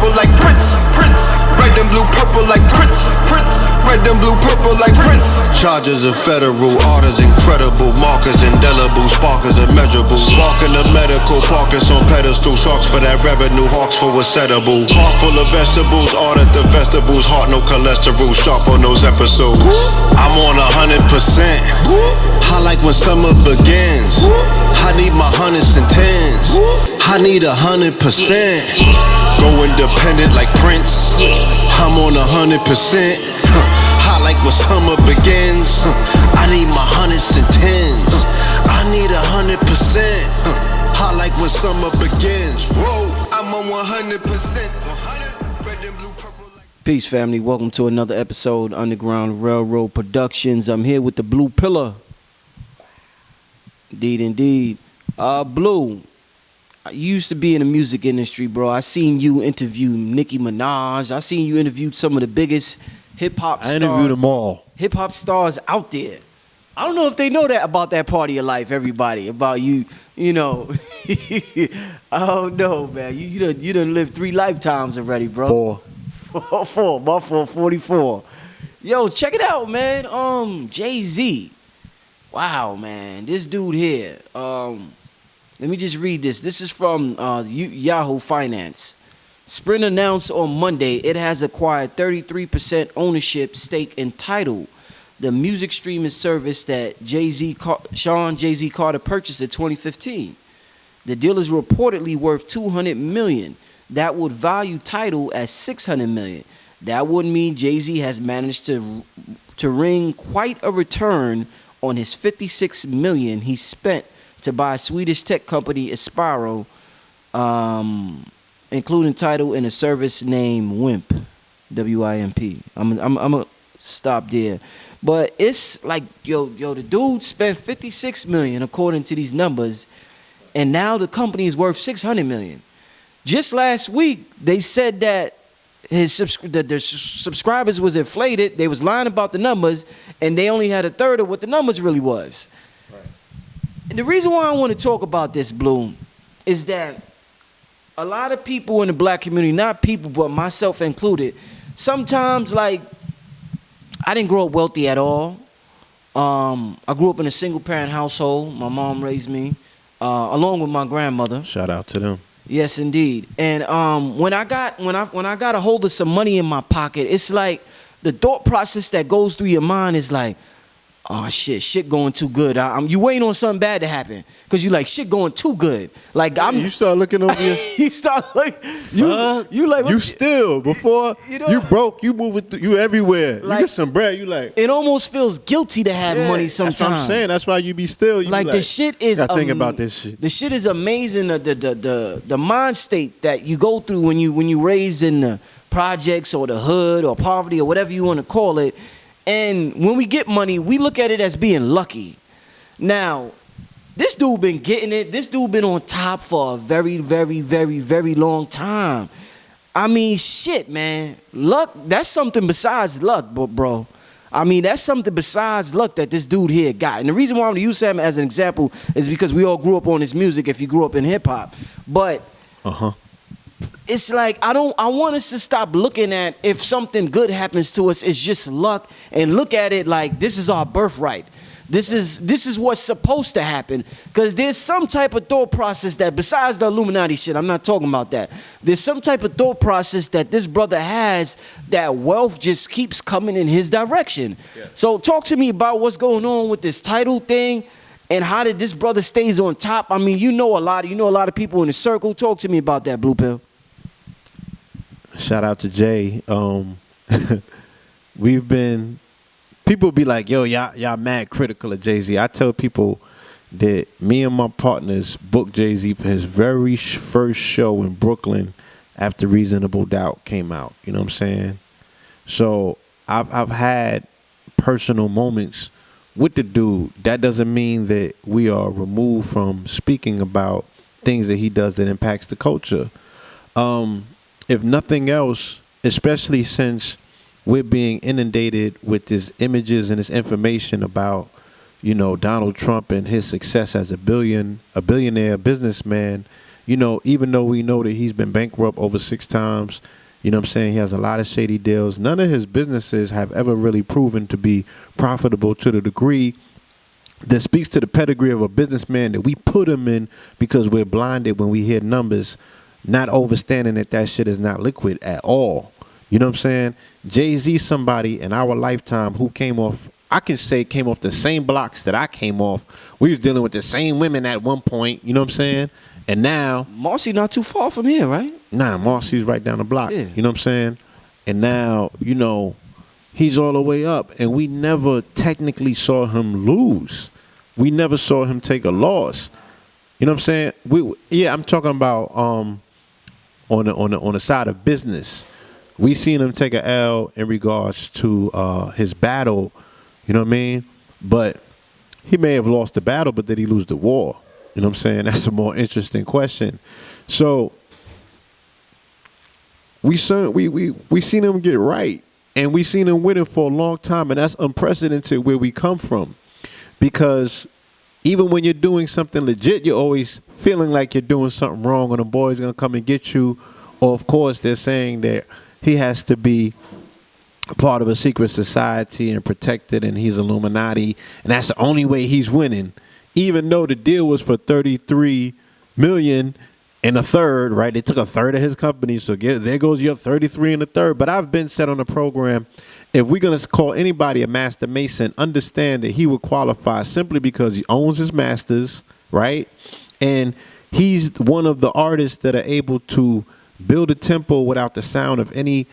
purple like Prince. Red and blue purple like Prince. Red and blue purple like Prince. Charges of federal, orders incredible, markers indelible, sparkers immeasurable. Sparking the medical, carcass on pedestal, sharks for that revenue, hawks for what's edible. Heart full of vegetables, art at the festivals, heart no cholesterol, sharp on those episodes. I'm on 100%. I like when summer begins. I need my hundreds and tens. I need 100%. Go independent like Prince. I'm on 100%. I like when summer begins. I need my hundreds and tens. I need 100%. I like when summer begins. Whoa, I'm on 100%. Red and blue, purple. Peace, family. Welcome to another episode of Underground Railroad Productions. I'm here with the Blue Pillar. Indeed. Blue, you used to be in the music industry, bro. I seen you interview Nicki Minaj. I seen you interview some of the biggest hip-hop stars. I interviewed them all. Hip-hop stars out there. I don't know if they know that about that part of your life, everybody. About you, you know. I don't know, man. You done lived 3 lifetimes already, bro. 4. My 44. Yo, check it out, man. Jay-Z. Wow, man. This dude here. Let me just read this. This is from Yahoo Finance. Sprint announced on Monday it has acquired 33% ownership stake in Tidal, the music streaming service that Sean Jay-Z Carter purchased in 2015. The deal is reportedly worth $200 million. That would value Tidal at $600 million. That would mean Jay-Z has managed to wring quite a return on his $56 million he spent to buy Swedish tech company Aspiro, including Tidal in a service named WIMP, W-I-M-P. I'm gonna stop there, but it's like yo, the dude spent $56 million according to these numbers, and now the company is worth $600 million. Just last week, they said that his subscribers was inflated. They was lying about the numbers, and they only had a third of what the numbers really was. And the reason why I want to talk about this, Blue, is that a lot of people in the black community, not people, but myself included, sometimes, like, I didn't grow up wealthy at all. I grew up in a single-parent household. My mom raised me, along with my grandmother. Shout out to them. Yes, indeed. And when I got a hold of some money in my pocket, it's like the thought process that goes through your mind is like, oh shit going too good. You waiting on something bad to happen because you like shit going too good. Like you start looking over here. You start like you like what, you still before you broke. You moving you everywhere. Like, you get some bread. You like it almost feels guilty to have money sometimes. That's what I'm saying. That's why you be still. You like be the shit is. Think about this shit. The shit is amazing. The mind state that you go through when you raised in the projects or the hood or poverty or whatever you want to call it. And when we get money, we look at it as being lucky. Now, this dude been getting it. This dude been on top for a very, very, very, very long time. I mean, shit, man. Luck, that's something besides luck, bro. I mean, that's something besides luck that this dude here got. And the reason why I'm going to use him as an example is because we all grew up on his music if you grew up in hip-hop. But it's like I want us to stop looking at if something good happens to us, it's just luck, and look at it like this is our birthright. This is what's supposed to happen. Because there's some type of thought process that, besides the Illuminati shit, I'm not talking about that. There's some type of thought process that this brother has that wealth just keeps coming in his direction. Yeah. So talk to me about what's going on with this Tidal thing. And how did this brother stays on top? I mean, you know a lot of people in the circle. Talk to me about that, Blue Pill. Shout out to Jay. People be like, yo, y'all mad critical of Jay-Z. I tell people that me and my partners booked Jay-Z for his very first show in Brooklyn after Reasonable Doubt came out. You know what I'm saying? So I've had personal moments with the dude. That doesn't mean that we are removed from speaking about things that he does that impacts the culture. If nothing else, especially since we're being inundated with these images and this information about, Donald Trump and his success as a billionaire businessman, even though we know that he's been bankrupt over 6 times, you know what I'm saying, he has a lot of shady deals. None of his businesses have ever really proven to be profitable to the degree that speaks to the pedigree of a businessman that we put him in, because we're blinded when we hear numbers, not understanding that shit is not liquid at all. You know what I'm saying? Jay-Z, somebody in our lifetime who came off the same blocks that I came off. We was dealing with the same women at one point, you know what I'm saying? And now Marcy not too far from here, right? Nah, Marcy's right down the block. Yeah. You know what I'm saying? And now, he's all the way up. And we never technically saw him lose. We never saw him take a loss. You know what I'm saying? I'm talking about on the side of business. We seen him take a L in regards to his battle. You know what I mean? But he may have lost the battle, but did he lose the war? You know what I'm saying? That's a more interesting question. So we seen him get right, and we seen him winning for a long time, and that's unprecedented where we come from. Because even when you're doing something legit, you're always feeling like you're doing something wrong, and the boy's gonna come and get you. Or of course, they're saying that he has to be part of a secret society and protected, and he's Illuminati, and that's the only way he's winning. Even though the deal was for $33 million and a third, right? They took a third of his company, so there goes your 33 and a third. But I've been said on the program, if we're gonna call anybody a master mason, understand that he would qualify simply because he owns his masters, right? And he's one of the artists that are able to build a temple without the sound of any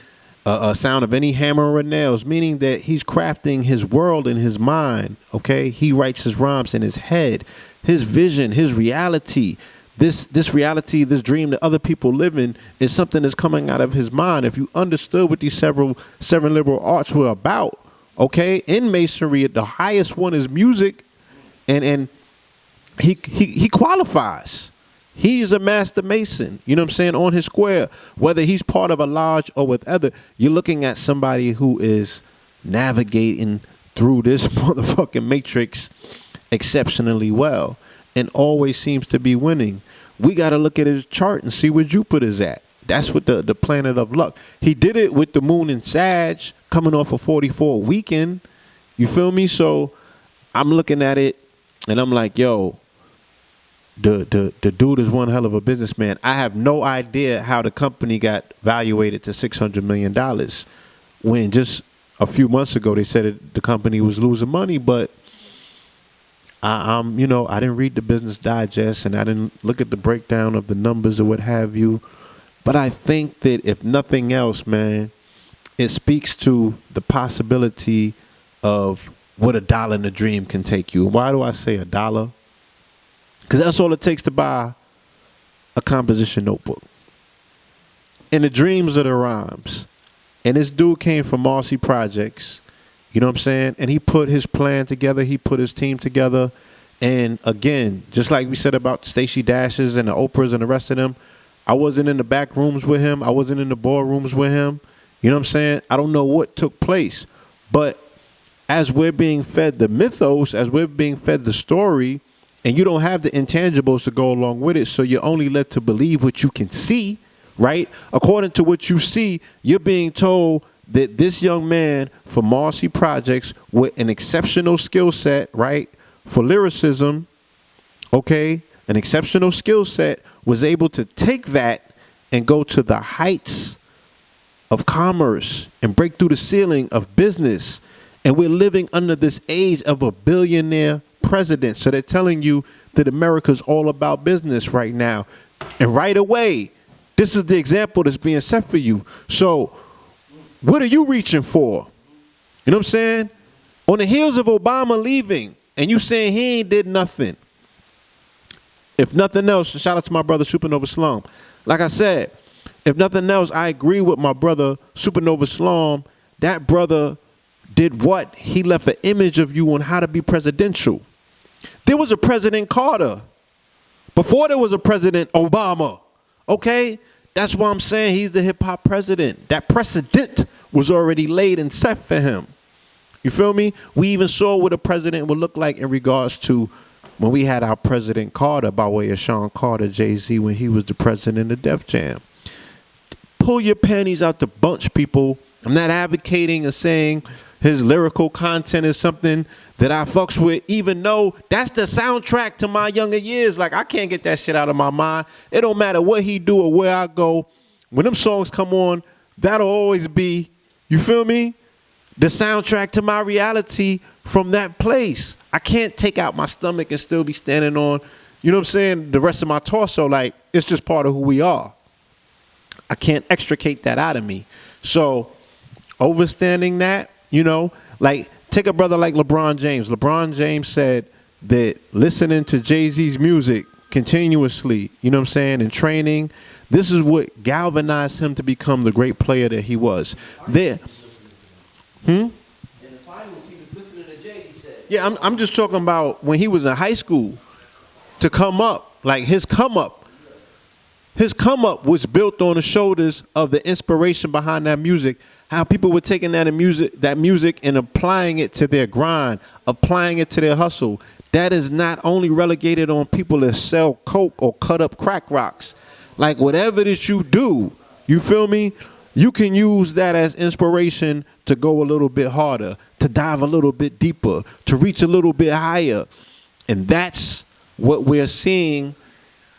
hammer or nails, meaning that he's crafting his world in his mind, okay? He writes his rhymes in his head, his vision, his reality. This reality, this dream that other people live in is something that's coming out of his mind. If you understood what these seven liberal arts were about, okay? In masonry, the highest one is music, and he qualifies. He's a master mason, you know what I'm saying, on his square. Whether he's part of a lodge or with other, you're looking at somebody who is navigating through this motherfucking matrix exceptionally well and always seems to be winning. We got to look at his chart and see where Jupiter's at. That's what the planet of luck. He did it with the moon in Sag, coming off a 44 weekend. You feel me? So I'm looking at it and I'm like, yo, the dude is one hell of a businessman. I have no idea how the company got valuated to $600 million when just a few months ago they said the company was losing money. But I didn't read the Business Digest and I didn't look at the breakdown of the numbers or what have you. But I think that if nothing else, man, it speaks to the possibility of what $1 in a dream can take you. Why do I say $1? Because that's all it takes to buy a composition notebook. And the dreams are the rhymes. And this dude came from Marcy Projects, you know what I'm saying? And he put his plan together. He put his team together. And again, just like we said about Stacey Dashes and the Oprahs and the rest of them, I wasn't in the back rooms with him. I wasn't in the boardrooms with him. You know what I'm saying? I don't know what took place. But as we're being fed the mythos, as we're being fed the story, and you don't have the intangibles to go along with it, so you're only led to believe what you can see, right? According to what you see, you're being told that this young man from Marcy Projects with an exceptional skill set, right, for lyricism, okay, an exceptional skill set, was able to take that and go to the heights of commerce and break through the ceiling of business. And we're living under this age of a billionaire president. So they're telling you that America's all about business right now. And right away, this is the example that's being set for you. So what are you reaching for? You know what I'm saying? On the heels of Obama leaving and you saying he ain't did nothing. If nothing else, shout out to my brother Supernova Slum. Like I said, if nothing else, I agree with my brother Supernova Slum. That brother did what? He left an image of you on how to be presidential. There was a President Carter before there was a President Obama. Okay? That's why I'm saying he's the hip-hop president. That precedent was already laid and set for him. You feel me? We even saw what a president would look like in regards to when we had our President Carter, by way of Sean Carter, Jay-Z, when he was the president of Def Jam. Pull your panties out the bunch, people. I'm not advocating or saying his lyrical content is something that I fucks with, even though that's the soundtrack to my younger years. Like, I can't get that shit out of my mind. It don't matter what he do or where I go. When them songs come on, that'll always be, you feel me, the soundtrack to my reality from that place. I can't take out my stomach and still be standing on, you know what I'm saying, the rest of my torso. Like, it's just part of who we are. I can't extricate that out of me. So, overstanding that, you know, like, take a brother like LeBron James. LeBron James said that listening to Jay-Z's music continuously, you know what I'm saying, and training, this is what galvanized him to become the great player that he was. There. In the finals, he was listening to Jay, he said. Yeah, I'm just talking about when he was in high school to come up, like his come up. His come up was built on the shoulders of the inspiration behind that music. How people were taking that music and applying it to their grind, applying it to their hustle. That is not only relegated on people that sell coke or cut up crack rocks. Like, whatever that you do, you feel me? You can use that as inspiration to go a little bit harder, to dive a little bit deeper, to reach a little bit higher. And that's what we're seeing.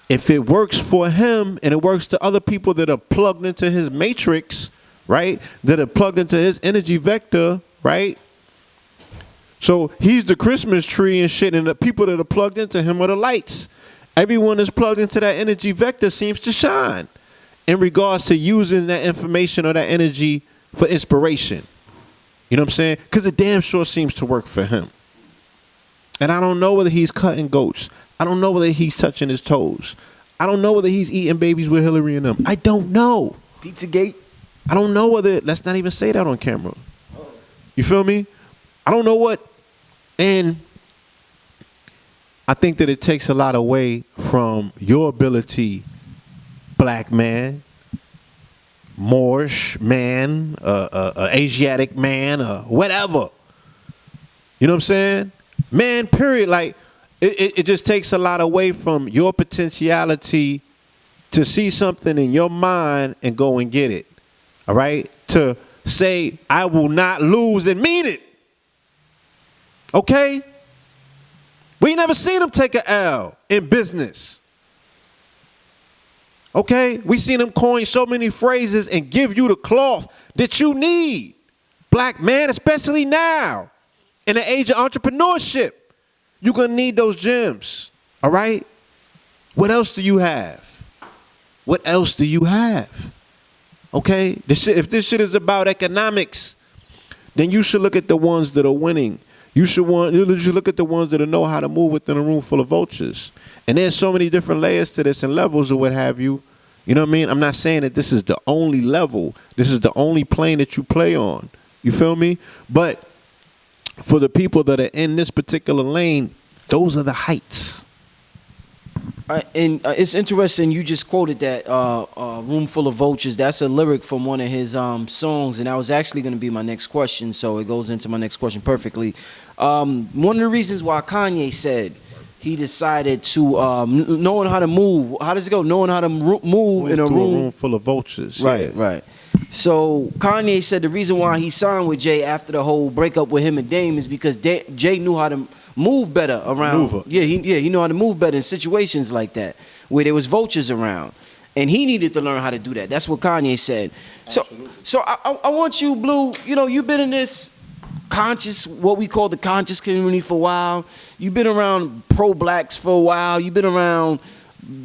If it works for him and it works to other people that are plugged into his matrix, right? That are plugged into his energy vector, right? So he's the Christmas tree and shit, and the people that are plugged into him are the lights. Everyone that's plugged into that energy vector seems to shine in regards to using that information or that energy for inspiration. You know what I'm saying? Because it damn sure seems to work for him. And I don't know whether he's cutting goats. I don't know whether he's touching his toes. I don't know whether he's eating babies with Hillary and them. I don't know. Pizzagate. I don't know whether, let's not even say that on camera. You feel me? I don't know what. And I think that it takes a lot away from your ability, black man, Moorish man, Asiatic man, whatever. You know what I'm saying? Man, period. Like, it just takes a lot away from your potentiality to see something in your mind and go and get it. All right? To say, I will not lose and mean it. Okay? We ain't never seen him take an L in business. Okay? We seen him coin so many phrases and give you the cloth that you need. Black man, especially now, in the age of entrepreneurship. You're going to need those gems. All right? What else do you have? What else do you have? Okay? If this shit is about economics, then you should look at the ones that are winning. You should look at the ones that know how to move within a room full of vultures. And there's so many different layers to this and levels or what have you. You know what I mean? I'm not saying that this is the only level. This is the only plane that you play on. You feel me? But for the people that are in this particular lane, those are the heights. And it's interesting you just quoted that room full of vultures. That's a lyric from one of his songs, and that was actually going to be my next question, so it goes into my next question perfectly. One of the reasons why Kanye said he decided to knowing how to move. How does it go? Knowing how to move in a room full of vultures. Right, yeah. right. So Kanye said the reason why he signed with Jay after the whole breakup with him and Dame is because Jay knew how to move better around. He knew how to move better in situations like that where there was vultures around, and he needed to learn how to do that. That's what Kanye said. So I want you, Blue. You know, you've been in this conscious, what we call the conscious community for a while. You've been around pro-blacks for a while. You've been around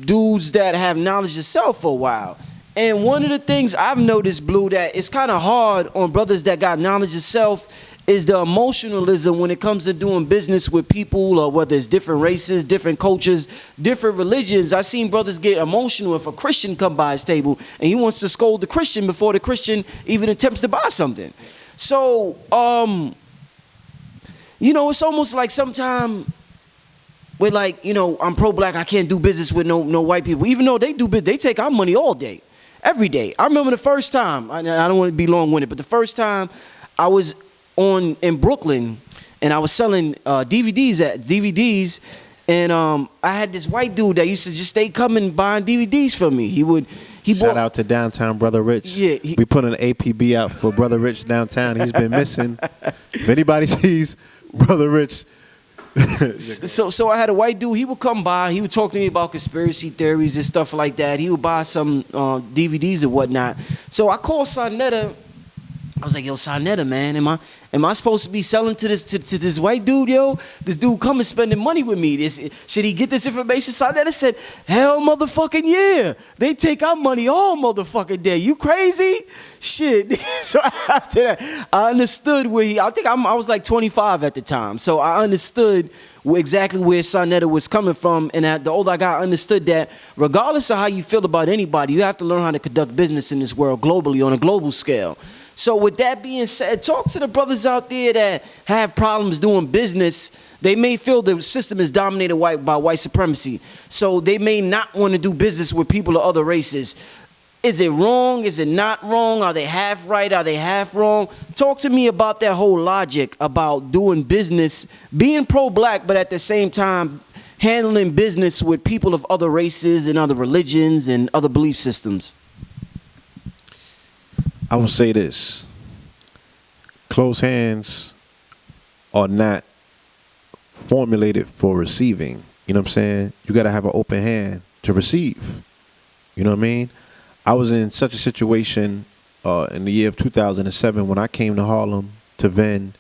dudes that have knowledge of self for a while. And one of the things I've noticed, Blue, that it's kind of hard on brothers that got knowledge of self is the emotionalism when it comes to doing business with people, or whether it's different races, different cultures, different religions. I've seen brothers get emotional if a Christian come by his table and he wants to scold the Christian before the Christian even attempts to buy something. So, you know, it's almost like sometimes we're like, you know, I'm pro-black, I can't do business with no white people. Even though they do business, they take our money all day, every day. I remember the first time, I don't want to be long-winded, but the first time I was in Brooklyn and I was selling DVDs, And I had this white dude that used to just stay coming buying DVDs from me. Shout out to downtown Brother Rich. Yeah, we put an APB out for Brother Rich downtown. He's been missing. If anybody sees Brother Rich. So I had a white dude. He would come by. He would talk to me about conspiracy theories and stuff like that. He would buy some DVDs and whatnot. So I called Sonetta. I was like, yo, Sonetta, man, am I supposed to be selling to this white dude, yo? This dude coming spending money with me. Should he get this information? Sonetta said, hell motherfucking yeah. They take our money all motherfucking day. You crazy? Shit. So after that, I understood I was like 25 at the time. So I understood exactly where Sonetta was coming from. And the older I got, I understood that regardless of how you feel about anybody, you have to learn how to conduct business in this world globally, on a global scale. So with that being said, talk to the brothers out there that have problems doing business. They may feel the system is dominated by white supremacy. So they may not want to do business with people of other races. Is it wrong? Is it not wrong? Are they half right? Are they half wrong? Talk to me about that whole logic about doing business, being pro-black, but at the same time handling business with people of other races and other religions and other belief systems. I will say this. Closed hands are not formulated for receiving. You know what I'm saying? You got to have an open hand to receive. You know what I mean? I was in such a situation in the year of 2007 when I came to Harlem to vend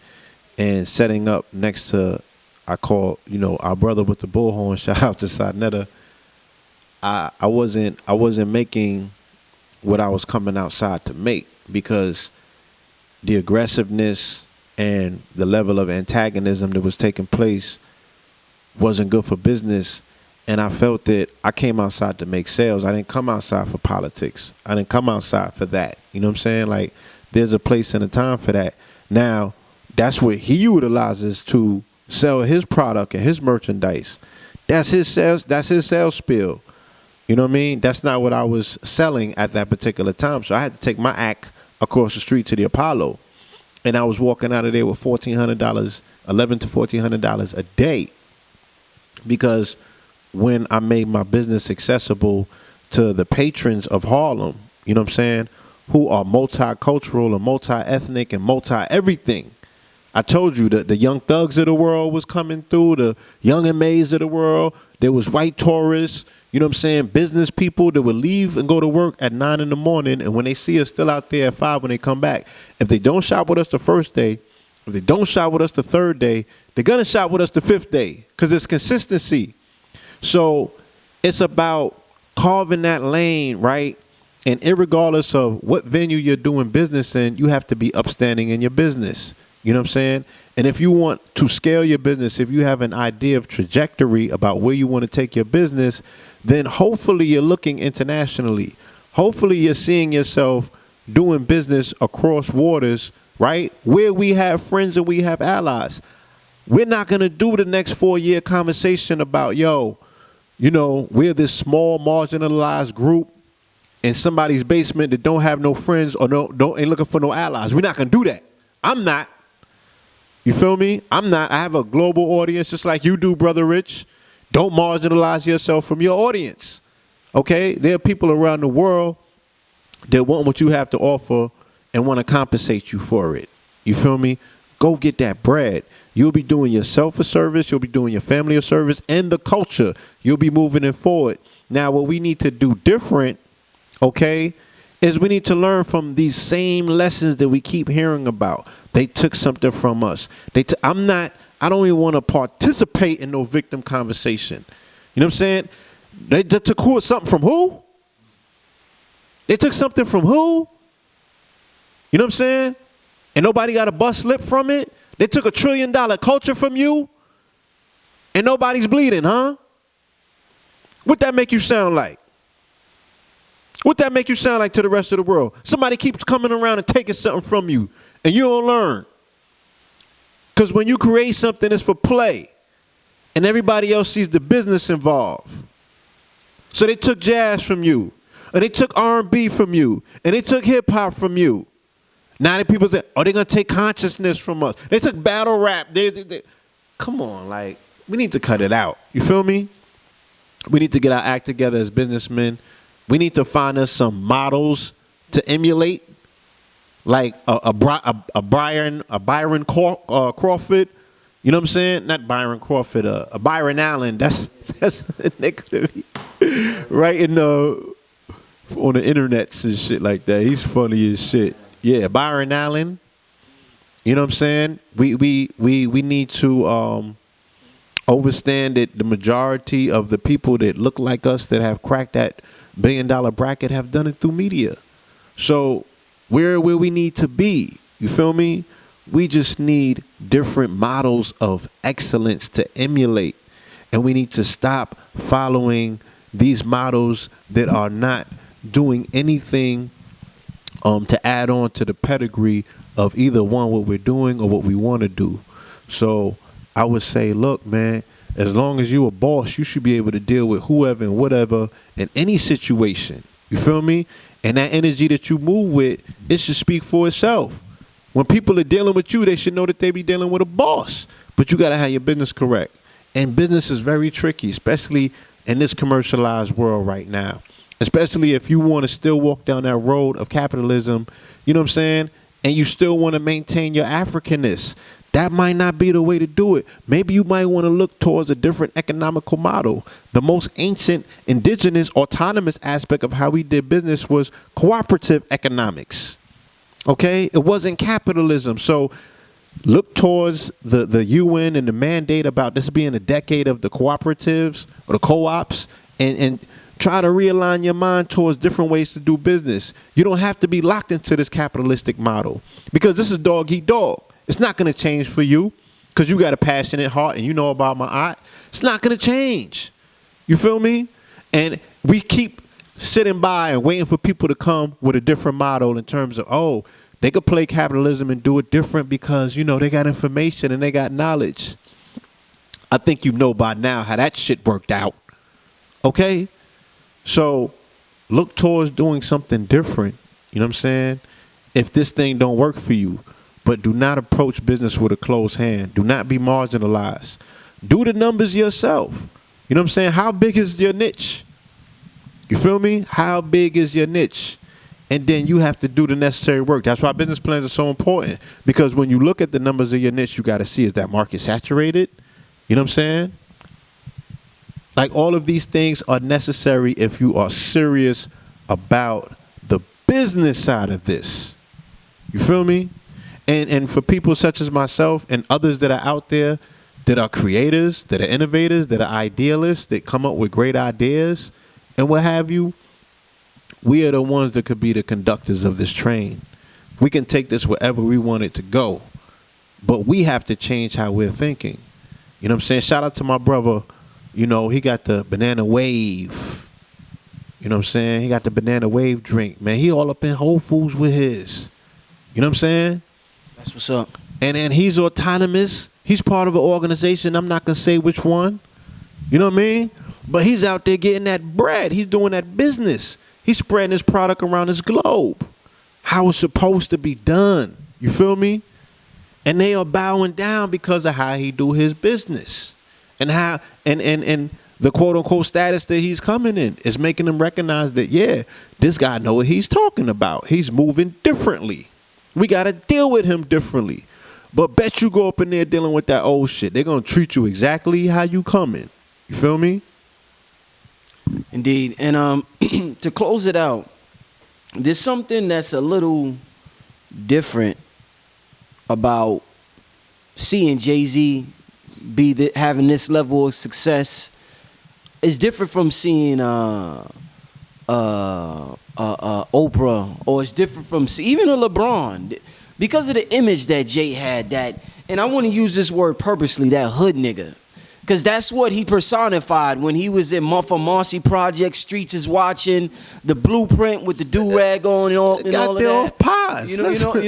and setting up next to, I call, our brother with the bullhorn, shout out to Sonetta. I wasn't making what I was coming outside to make, because the aggressiveness and the level of antagonism that was taking place wasn't good for business. And I felt that I came outside to make sales. I didn't come outside for politics. I didn't come outside for that. You know what I'm saying? Like, there's a place and a time for that. Now, that's what he utilizes to sell his product and his merchandise. That's his sales spiel. You know what I mean? That's not what I was selling at that particular time. So I had to take my act across the street to the Apollo. And I was walking out of there with $1,400, $1,100 to $1,400 a day. Because when I made my business accessible to the patrons of Harlem, you know what I'm saying, who are multicultural and multi-ethnic and multi-everything. I told you that the Young Thugs of the world was coming through, the Young M.A.s of the world. There was white tourists, you know what I'm saying, business people that would leave and go to work at 9 in the morning, and when they see us still out there at 5 when they come back, if they don't shop with us the first day, if they don't shop with us the third day, they're going to shop with us the fifth day, because it's consistency. So it's about carving that lane, right? And irregardless of what venue you're doing business in, you have to be upstanding in your business. You know what I'm saying? And if you want to scale your business, if you have an idea of trajectory about where you want to take your business, then hopefully you're looking internationally. Hopefully you're seeing yourself doing business across waters, right? Where we have friends and we have allies. We're not going to do the next 4-year conversation about, we're this small marginalized group in somebody's basement that don't have no friends or ain't looking for no allies. We're not going to do that. I'm not. You feel me? I'm not. I have a global audience just like you do, Brother Rich. Don't marginalize yourself from your audience. Okay? There are people around the world that want what you have to offer and want to compensate you for it. You feel me? Go get that bread. You'll be doing yourself a service. You'll be doing your family a service and the culture. You'll be moving it forward. Now, what we need to do different, okay, is we need to learn from these same lessons that we keep hearing about. They took something from us. I don't even want to participate in no victim conversation. You know what I'm saying? They took something from who? They took something from who? You know what I'm saying? And nobody got a bust lip from it? They took $1 trillion culture from you? And nobody's bleeding, huh? What that make you sound like? What that make you sound like to the rest of the world? Somebody keeps coming around and taking something from you, and you don't learn. Because when you create something, it's for play, and everybody else sees the business involved. So they took jazz from you, and they took R&B from you, and they took hip-hop from you. Now that people say, they're going to take consciousness from us. They took battle rap. Come on, like, we need to cut it out. You feel me? We need to get our act together as businessmen. We need to find us some models to emulate, like a Byron Crawford. You know what I'm saying? Not Byron Crawford, a Byron Allen. That's the nigga right in on the internets and shit like that. He's funny as shit. Yeah, Byron Allen. You know what I'm saying? We need to understand that the majority of the people that look like us that have cracked that $1 billion bracket have done it through media. So where we need to be, you feel me? We just need different models of excellence to emulate. And we need to stop following these models that are not doing anything to add on to the pedigree of either one, what we're doing or what we want to do. So I would say, look, man, as long as you a boss, you should be able to deal with whoever and whatever in any situation. You feel me? And that energy that you move with, it should speak for itself. When people are dealing with you, they should know that they be dealing with a boss. But you got to have your business correct. And business is very tricky, especially in this commercialized world right now. Especially if you want to still walk down that road of capitalism, you know what I'm saying? And you still want to maintain your Africanness. That might not be the way to do it. Maybe you might want to look towards a different economical model. The most ancient, indigenous, autonomous aspect of how we did business was cooperative economics. Okay? It wasn't capitalism. So look towards the UN and the mandate about this being a decade of the cooperatives or the co-ops, and try to realign your mind towards different ways to do business. You don't have to be locked into this capitalistic model because this is dog eat dog. It's not going to change for you because you got a passionate heart and you know about my art. It's not going to change. You feel me? And we keep sitting by and waiting for people to come with a different model in terms of, oh, they could play capitalism and do it different because, you know, they got information and they got knowledge. I think you know by now how that shit worked out. Okay? So look towards doing something different. You know what I'm saying? If this thing don't work for you. But do not approach business with a closed hand. Do not be marginalized. Do the numbers yourself. You know what I'm saying? How big is your niche? You feel me? How big is your niche? And then you have to do the necessary work. That's why business plans are so important. Because when you look at the numbers of your niche, you got to see, is that market saturated? You know what I'm saying? Like, all of these things are necessary if you are serious about the business side of this. You feel me? And for people such as myself and others that are out there that are creators, that are innovators, that are idealists, that come up with great ideas and what have you, we are the ones that could be the conductors of this train. We can take this wherever we want it to go, but we have to change how we're thinking. You know what I'm saying? Shout out to my brother. You know, he got the banana wave. You know what I'm saying? He got the banana wave drink, man. He all up in Whole Foods with his. You know what I'm saying? That's what's up. And he's autonomous. He's part of an organization. I'm not going to say which one. You know what I mean? But he's out there getting that bread. He's doing that business. He's spreading his product around this globe. How it's supposed to be done. You feel me? And they are bowing down because of how he do his business. And how and the quote unquote status that he's coming in is making them recognize that, yeah, this guy know what he's talking about. He's moving differently. We got to deal with him differently. But bet you go up in there dealing with that old shit, they're going to treat you exactly how you coming. You feel me? Indeed. And to close it out, there's something that's a little different about seeing Jay-Z having this level of success. It's different from seeing Oprah, or it's different from even a LeBron, because of the image that Jay had, that, and I want to use this word purposely, that hood nigga, because that's what he personified when he was in Muffa Marcy Project. Streets is watching, the blueprint with the do-rag on and all of that. Pies. You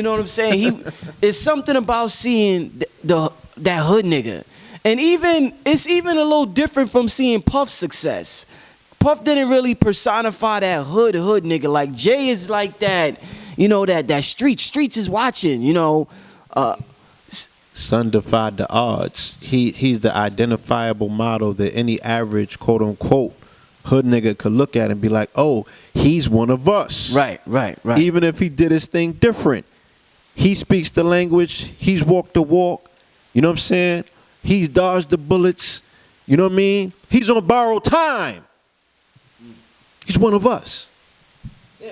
know what I'm saying? It's something about seeing that hood nigga. And it's even a little different from seeing Puff's success. Puff didn't really personify that hood nigga. Like, Jay is like that, you know, that streets is watching, you know. Son defied the odds. He's the identifiable model that any average quote unquote hood nigga could look at and be like, oh, he's one of us. Right. Even if he did his thing different. He speaks the language. He's walked the walk. You know what I'm saying? He's dodged the bullets. You know what I mean? He's on borrowed time. He's one of us. Yeah.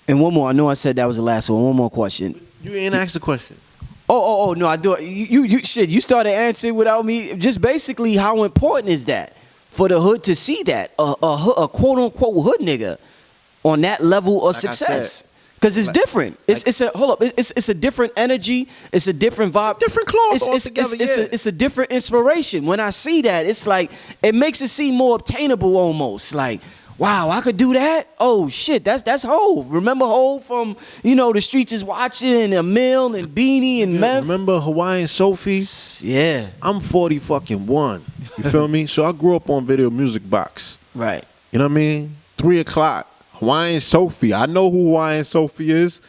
And one more. I know I said that was the last one. One more question. You ain't asked the question. Oh, no, I do. You started answering without me. Just basically, how important is that for the hood to see that a quote unquote hood nigga on that level of success? Because it's different. It's a different energy. It's a different vibe. Different cloth altogether. It's a different inspiration. When I see that, it's like it makes it seem more obtainable almost. Like, wow, I could do that. Oh shit, that's Hov. Remember Hov from the Streets Is Watching and Emil and Beanie and Meth. Remember Hawaiian Sophie? Yeah. I'm 40-1. You feel me? So I grew up on Video Music Box. Right. You know what I mean? 3 o'clock. Hawaiian Sophie. I know who Hawaiian Sophie is.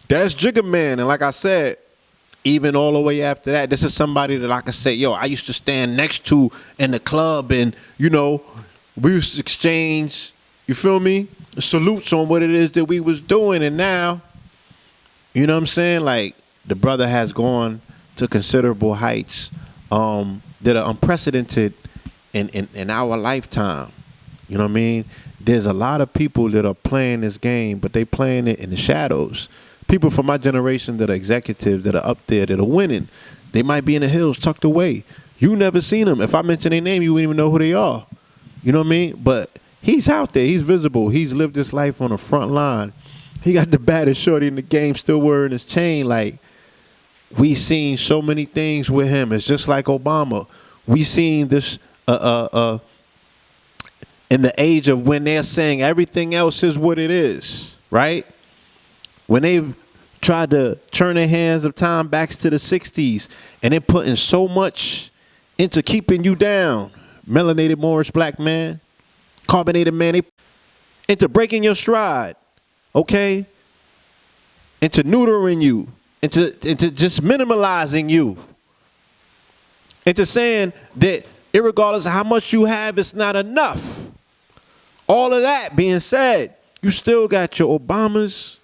That's Jigga Man. And like I said, even all the way after that, this is somebody that I can say, yo, I used to stand next to in the club and, we used to exchange, you feel me? Salutes on what it is that we was doing. And now, you know what I'm saying? Like, the brother has gone to considerable heights that are unprecedented in our lifetime. You know what I mean? There's a lot of people that are playing this game, but they playing it in the shadows. People from my generation that are executives, that are up there, that are winning. They might be in the hills, tucked away. You never seen them. If I mention their name, you wouldn't even know who they are. You know what I mean? But he's out there. He's visible. He's lived his life on the front line. He got the baddest shorty in the game still wearing his chain. Like, we seen so many things with him. It's just like Obama. We seen this in the age of when they're saying everything else is what it is, right? When they tried to turn their hands of time back to the 60s and they're putting so much into keeping you down, melanated Moorish black man, carbonated man, into breaking your stride, okay? Into neutering you, into just minimalizing you, into saying that irregardless of how much you have, it's not enough. All of that being said, you still got your Obamas,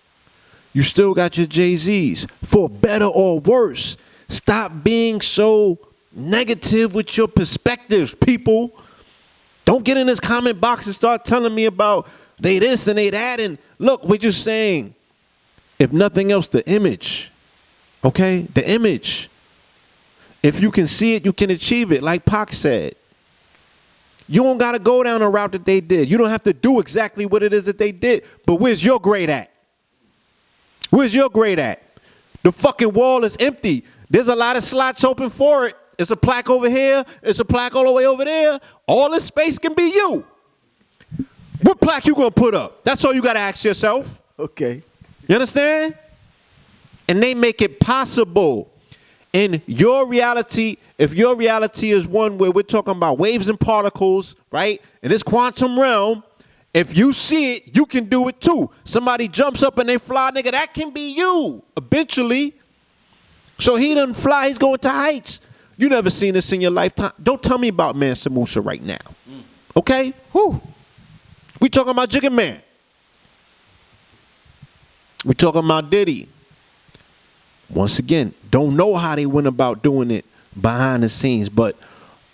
you still got your Jay-Z's. For better or worse, stop being so negative with your perspectives, people. Don't get in this comment box and start telling me about they this and they that. And look, we're just saying, if nothing else, the image. Okay? The image. If you can see it, you can achieve it, like Pac said. You don't got to go down the route that they did. You don't have to do exactly what it is that they did. But where's your grade at? Where's your grade at? The fucking wall is empty. There's a lot of slots open for it. It's a plaque over here. It's a plaque all the way over there. All this space can be you. What plaque you gonna put up? That's all you gotta ask yourself. Okay. You understand? And they make it possible. In your reality, if your reality is one where we're talking about waves and particles, right? In this quantum realm, if you see it, you can do it too. Somebody jumps up and they fly, nigga, that can be you eventually. So he doesn't fly, he's going to heights. You never seen this in your lifetime. Don't tell me about Mansa Musa right now. Okay? Whew. We talking about Jigga Man. We talking about Diddy. Once again, don't know how they went about doing it behind the scenes, but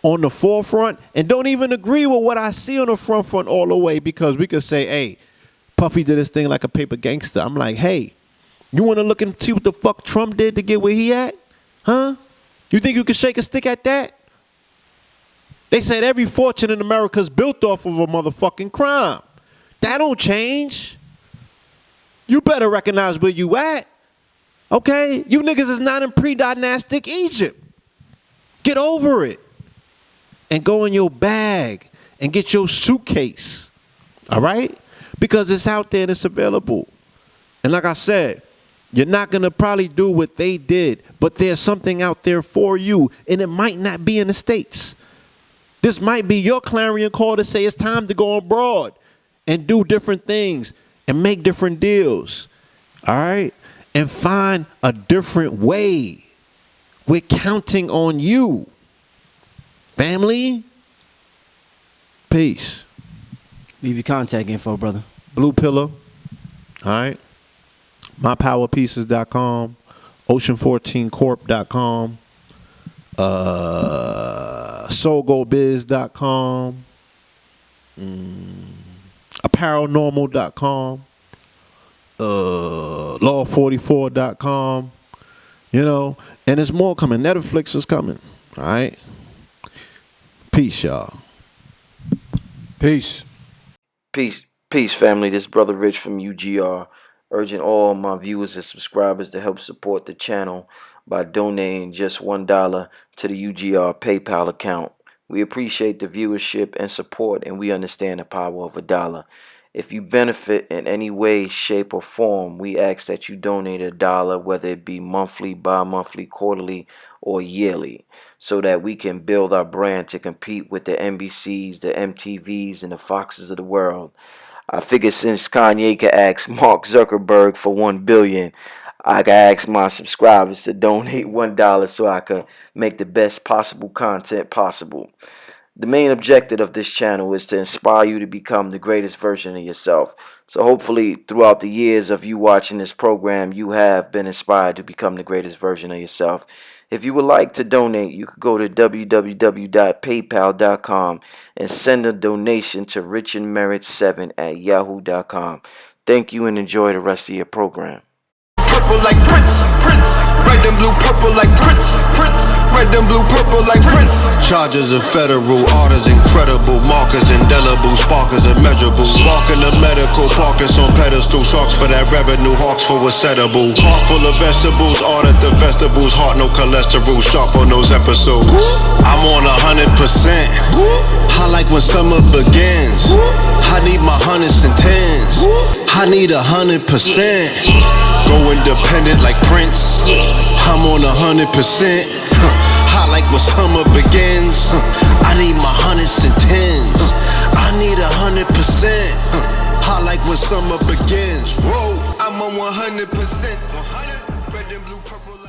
on the forefront, and don't even agree with what I see on the front all the way, because we could say, hey, Puffy did his thing like a paper gangster. I'm like, hey, you want to look and see what the fuck Trump did to get where he at? Huh? You think you can shake a stick at that? They said every fortune in America is built off of a motherfucking crime. That don't change. You better recognize where you at. Okay? You niggas is not in pre-dynastic Egypt. Get over it. And go in your bag and get your suitcase. All right? Because it's out there and it's available. And like I said, you're not going to probably do what they did, but there's something out there for you, and it might not be in the States. This might be your clarion call to say it's time to go abroad and do different things and make different deals. All right? and find a different way. We're counting on you. Family? Peace. Leave your contact info, brother. Blue Pillar. All right. MyPowerPieces.com. Ocean14corp.com. SoulGoBiz.com. ApparelNormal.com. Law44.com. You know, and there's more coming. Netflix is coming. All right. Peace, y'all. Peace. Peace, family. This brother Rich from UGR, urging all my viewers and subscribers to help support the channel by donating just $1 to the UGR PayPal account. We appreciate the viewership and support, and we understand the power of $1. If you benefit in any way, shape, or form, we ask that you donate $1, whether it be monthly, bi-monthly, quarterly, or yearly, so that we can build our brand to compete with the NBCs, the MTVs, and the Foxes of the world. I figure since Kanye could ask Mark Zuckerberg for $1 billion, I could ask my subscribers to donate $1 so I could make the best possible content possible. The main objective of this channel is to inspire you to become the greatest version of yourself. So hopefully throughout the years of you watching this program, you have been inspired to become the greatest version of yourself. If you would like to donate, you could go to www.paypal.com and send a donation to richandmerit7@yahoo.com. Thank you and enjoy the rest of your program. Purple like Prince, Prince. Red and blue, purple like Prince, Prince. Red and blue, purple like Prince. Charges of federal orders, incredible markers, indelible sparkers, immeasurable. Sparking the medical carcass on pedestal, sharks for that revenue, hawks for what's edible. Heart full of vegetables, art at the festivals, heart no cholesterol, sharp on those episodes. I'm on 100%. I like when summer begins. I need my hundreds and tens. I need 100%. Go independent like Prince. I'm on 100%. I like when summer begins. I need my hundreds and tens. I need 100%. I like when summer begins. Whoa, I'm on 100%. 100. Red and blue, purple.